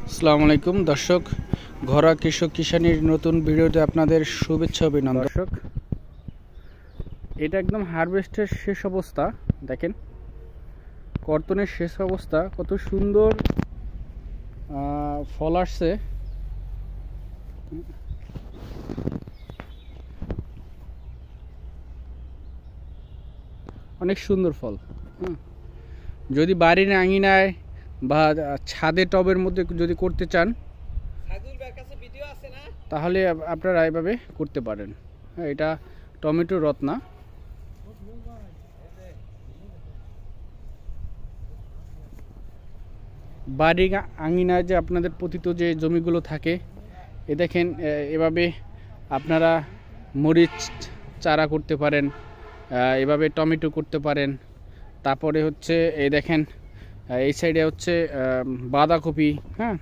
আসসালামু আলাইকুম দর্শক, ঘরোয়া কৃষক কিষানির নতুন ভিডিওতে আপনাদের শুভেচ্ছা অভিনন্দন। দর্শক, এটা একদম হারভেস্টের শেষ অবস্থা। দেখেন কর্তনের শেষ অবস্থা, কত সুন্দর ফল আসছে। অনেক সুন্দর ফল। যদি বাড়ির আঙিনায় বা ছাদে টবের মধ্যে যদি করতে চান তাহলে আপনারা এভাবে করতে পারেন। হ্যাঁ, এটা টমেটো রত্না। বাড়ির আঙিনায় যে আপনাদের পতিত যে জমিগুলো থাকে, এ দেখেন এভাবে আপনারা মরিচ চারা করতে পারেন, এভাবে টমেটো করতে পারেন। তারপরে হচ্ছে এই দেখেন এই সাইডে হচ্ছে বাঁধাকপি। হ্যাঁ,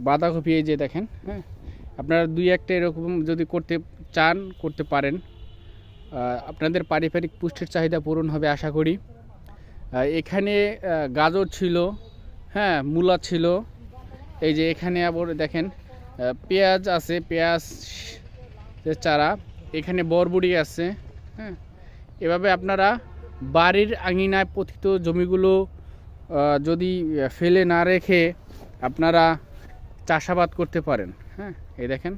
বাঁধাকপি এই যে দেখেন। হ্যাঁ, আপনারা দুই একটা এরকম যদি করতে চান করতে পারেন। আপনাদের পারিবারিক পুষ্টির চাহিদা পূরণ হবে আশা করি। এখানে গাজর ছিল, হ্যাঁ, মূলা ছিল। এই যে এখানে আবার দেখেন পেঁয়াজ আছে, পেঁয়াজ চারা। এখানে বরবটি আছে। হ্যাঁ, এভাবে আপনারা বাড়ির আঙিনায় পতিত জমিগুলো যদি ফেলে না রেখে আপনারা চাষাবাদ করতে পারেন। হ্যাঁ, এই দেখেন।